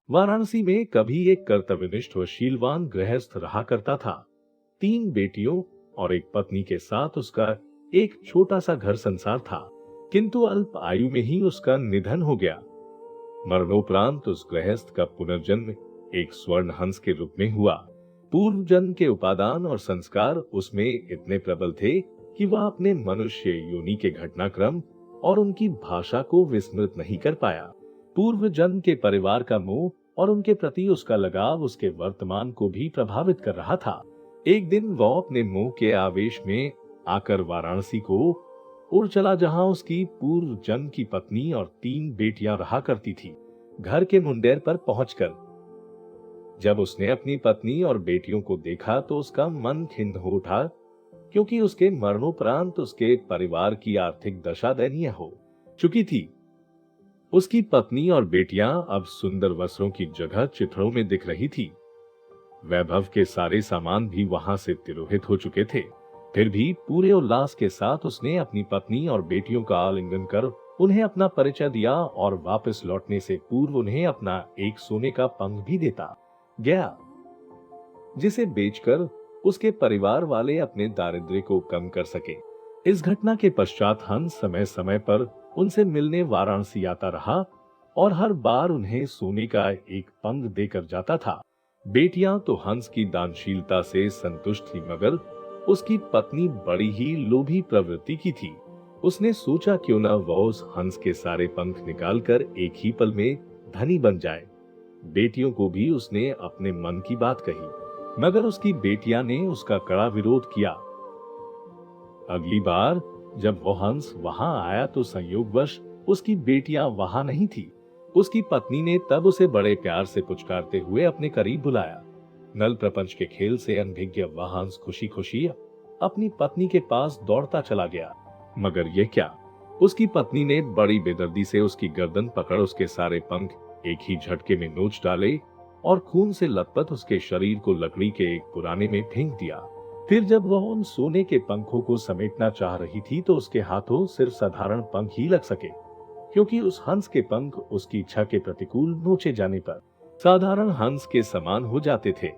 वाराणसी में कभी एक कर्तव्यनिष्ठ व शीलवान गृहस्थ रहा करता था। 3 बेटियों और एक पत्नी के साथ उसका एक छोटा सा घर संसार था। किंतु अल्प आयु में ही उसका निधन हो गया। मरणोपरांत उस गृहस्थ का पुनर्जन्म एक स्वर्ण हंस के रूप में हुआ। पूर्व जन्म के उपादान और संस्कार उसमें इतने प्रबल थे कि वह अपने मनुष्य योनि के घटनाक्रम और उनकी भाषा को विस्मृत नहीं कर पाया। पूर्व जन्म के परिवार का मोह और उनके प्रति उसका लगाव उसके वर्तमान को भी प्रभावित कर रहा था। एक दिन वह अपने मोह के आवेश में आकर वाराणसी को उड़ चला, जहां उसकी पूर्व जन्म की पत्नी और 3 बेटियां रहा करती थी। घर के मुंडेर पर पहुंचकर जब उसने अपनी पत्नी और बेटियों को देखा तो उसका मन खिन्न हो उठा, क्योंकि उसके मरणोपरांत उसके परिवार की आर्थिक दशा दयनीय हो चुकी थी। उसकी पत्नी और बेटियां अब सुंदर वस्त्रों की जगह चिथड़ों में दिख रही थी। वैभव के सारे सामान भी वहां से तिरोहित हो चुके थे। फिर भी पूरे उल्लास के साथ उसने अपनी पत्नी और बेटियों का आलिंगन कर उन्हें अपना परिचय दिया और वापस लौटने से पूर्व उन्हें अपना एक सोने का पंख भी देता गया, जिसे बेचकर उसके परिवार वाले अपने दारिद्र्य को कम कर सके। इस घटना के पश्चात हंस समय समय पर उनसे मिलने वाराणसी आता रहा और हर बार उन्हें सोने का एक पंख देकर जाता था। बेटियां तो हंस की दानशीलता से संतुष्ट थी, मगर उसकी पत्नी बड़ी ही लोभी प्रवृत्ति की थी। उसने सोचा क्यों न वह उस हंस के सारे पंख निकालकर एक ही पल में धनी बन जाए। बेटियों को भी उसने अपने मन की बात कही, मगर उसकी बेटियां ने उसका कड़ा विरोध किया। अगली बार जब वह हंस वहां आया तो संयोगवश उसकी बेटियां वहां नहीं थी। उसकी पत्नी ने तब उसे बड़े प्यार से पुचकारते हुए अपने करीब बुलाया। नल प्रपंच के खेल से अनभिज्ञ वह हंस खुशी खुशी अपनी पत्नी के पास दौड़ता चला गया, मगर यह क्या, उसकी पत्नी ने बड़ी बेदर्दी से उसकी गर्दन पकड़ उसके सारे पंख एक ही झटके में नोच डाले और खून से लथपथ उसके शरीर को लकड़ी के एक पुराने में फेंक दिया। फिर जब वह उन सोने के पंखों को समेटना चाह रही थी तो उसके हाथों सिर्फ साधारण पंख ही लग सके, क्योंकि उस हंस के पंख उसकी इच्छा के प्रतिकूल नोचे जाने पर साधारण हंस के समान हो जाते थे।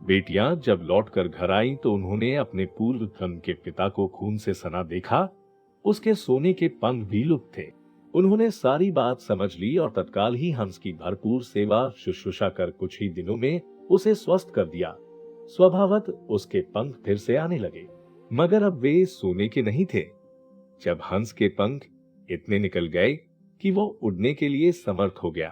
बेटियां जब लौटकर घर आईं तो उन्होंने अपने पूर्व जन्म के पिता को खून से सना देखा। उसके सोने के पंख भी लुप्त थे। उन्होंने सारी बात समझ ली और तत्काल ही हंस की भरपूर सेवा शुश्रूषा कर कुछ ही दिनों में उसे स्वस्थ कर दिया। स्वभावत उसके पंख फिर से आने लगे, मगर अब वे सोने के नहीं थे। जब हंस के पंख इतने निकल गए कि वो उड़ने के लिए समर्थ हो गया,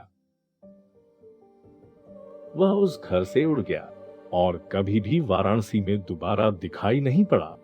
वह उस घर से उड़ गया और कभी भी वाराणसी में दोबारा दिखाई नहीं पड़ा।